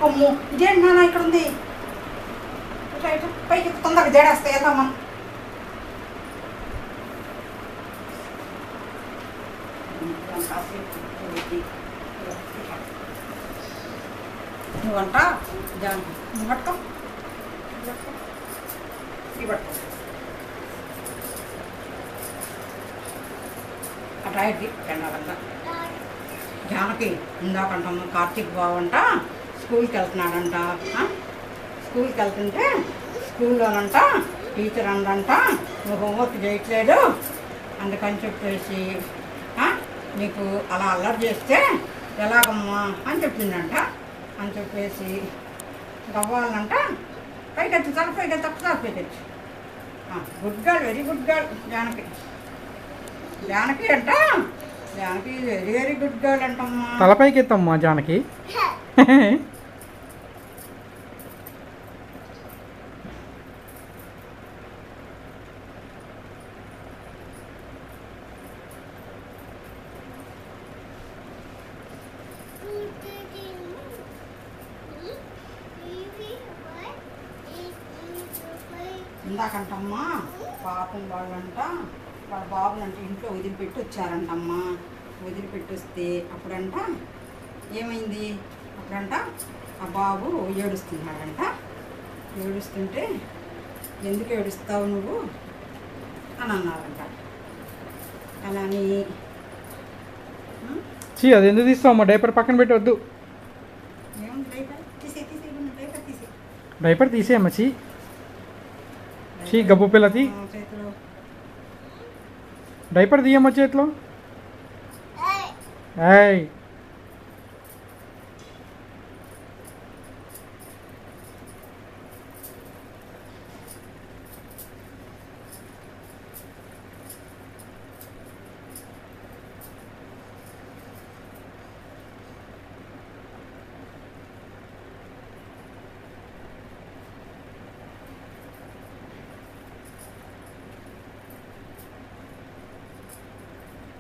అమ్మో ఇదేంటి నాన్న ఇక్కడ ఉంది. ఇట్లా ఇట్లా పైకి తొందరగా జడేస్తాయి వెళ్దామా. నువ్వంట జాను నువ్వు పట్టుకో ఇవి పట్టుకో అట్లా అయింది ఎండాలంతా. జానకి ఇందాకంటాము కార్తీక్ బాబు అంట స్కూల్కి వెళ్తున్నాడంట. స్కూల్కి వెళ్తుంటే స్కూల్లోనంట టీచర్ అందంట నువ్వు హోంవర్క్ చేయట్లేదు అందుకని చెప్పేసి నీకు అలా అల్లరి చేస్తే ఎలాగమ్మా అని చెప్పిందంట. అని చెప్పేసి గవ్వాలంట పైకెత్తి తల పైకెత్తి ఒకసారి పైకెత్తి. Good girl, very good girl Janaki. Janaki అంట Janaki very very good girl అంటమ్మా. తలపైకి ఎత్తమ్మా జానకి. ఇందాకంటమ్మా పాపం వాళ్ళంట వాళ్ళ బాబులంట ఇంట్లో వదిలిపెట్టి వచ్చారంటమ్మా. వదిలిపెట్టి వస్తే అప్పుడంట ఏమైంది, అప్పుడంట ఆ బాబు ఏడుస్తున్నాడంట. ఏడుస్తుంటే ఎందుకు ఏడుస్తావు నువ్వు అని అన్నారంట. అలా అని అది ఎందుకు తీస్తావమ్మా, డైపర్ పక్కన పెట్టి వద్దు. ఏముంది డైపర్ తీసే డైపర్ తీసే డైపర్ తీసేయమ్మా. గబ్బు పిల్లతి చేతిలో డైపర్ తీయమ్మా చేతిలో. ఏయ్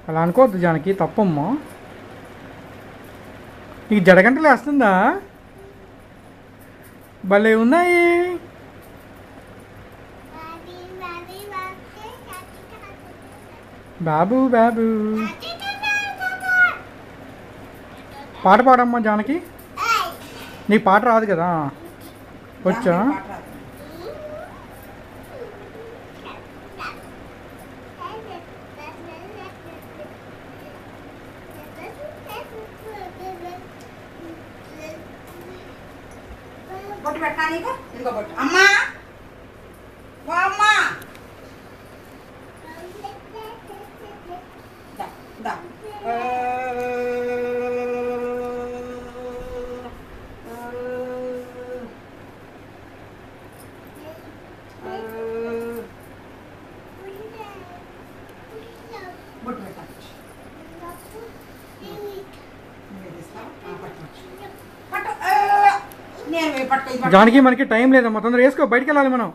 అలా అనుకోవద్దు జానకి, తప్పమ్మా. నీకు జడగంటలు వేస్తుందా? భలే ఉన్నాయి. బాబు బాబు పాట పాడమ్మా జానకి. నీకు పాట రాదు కదా, వచ్చా? బొట్టు పెట్టా నీకు, ఇంకో బొట్టు. అమ్మా ఓ అమ్మా దా బొట్టు పెట్టా. జానకి మనకి టైం లేదమ్మా, తొందర వేసుకో, బయటికి వెళ్ళాలి మనం.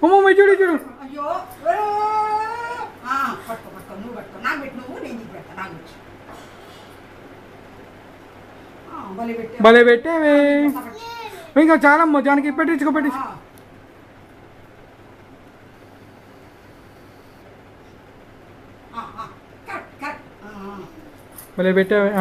అమ్మో చూడు చూడు. భలే పెట్టేవే. ఇంకా చాలమ్మా జానకి, పెట్టించుకో పెట్టించు. భలే పెట్టావే.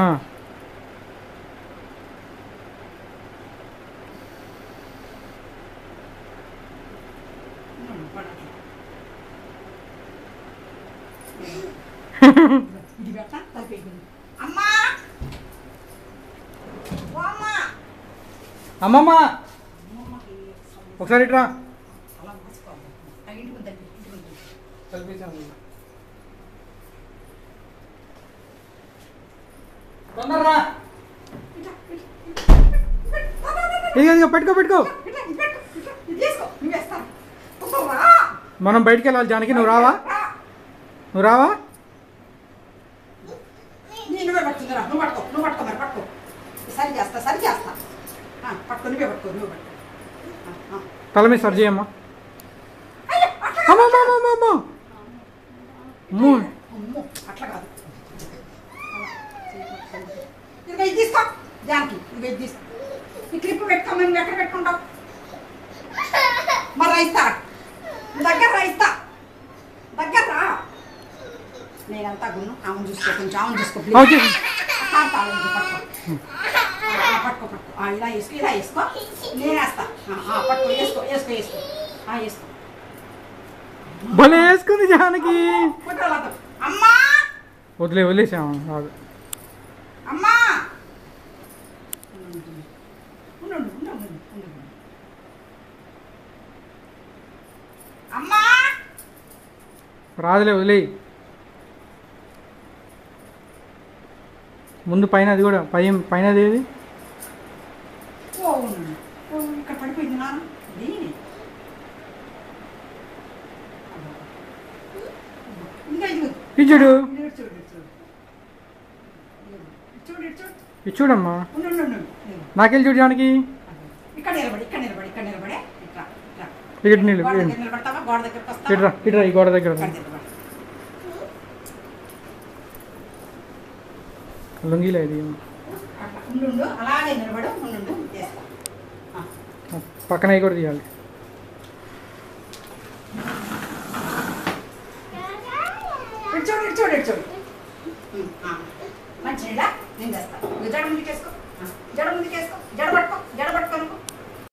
అమ్మమ్మ ఒకసారి ఇట్రా. ఇదిగో పెట్టుకో పెట్టుకో. మనం బయటికి వెళ్ళాలి జానకి, నువ్వు రావా? నువ్వు రావా? నువ్వే పట్టుకుందిరా, నువ్వు పట్టుకో, నువ్వు పట్టుకో, మరి పట్టుకో. సరి చేస్తా సరి చేస్తా. పట్టుకో, నువ్వే పట్టుకో, నువ్వు పట్టుకో. తల మీద సరి చేయమ్మా. అట్లా కాదు. ఇదిగో ఇది తీసుకో జానకి, ఇదిగో ఇది తీసుకో. ఈ క్లిప్ పెట్టుకోమని నువ్వు ఎక్కడ పెట్టుకుంటావు? మరి రైస్తా దగ్గర రైస్తా దగ్గర రా. నేనంతా గున్ను ఆమెను చూసుకో, కొంచెం ఆమెను చూసుకో ప్లీజ్. పట్టుకో పట్టుకో ఇలా వేసుకో, ఇలా వేసుకో, నేను వేస్తా. పట్టుకో, వేసుకో వేసుకో వేసుకో వేసుకో. భలే వేసుకుంది జానకి. అమ్మా వదిలేసాము రాదు. అమ్మా అమ్మా రాదులే వదిలే. ముందు పైన అది కూడా పైన అది ఏది ఇక్కడ పడిపోయింది నాన్న. ఇది చూడు, చూడు ఇది చూడమ్మా. నాకెళ్ళి చూడు జానకి. ఇక్కడ నిలబడి ఇక్కడ నిలబడి ఇక్కడ నిలబడే ఇక్కడ నిలబడతావా? గోడ దగ్గరకు వస్తావా? ఇట్రా ఇట్రా, ఈ గోడ దగ్గర లొంగిలే ఇది. ఉండు అలాగే నిలబడు. ఉండు పక్కన అవి కూడా తీయాలి. చూడు మంచిగా నేను చేస్తాను. జడ ముందుకేసుకో, జడ ముందుకేసుకో, జడ పట్టుకో, జడ పట్టుకోను.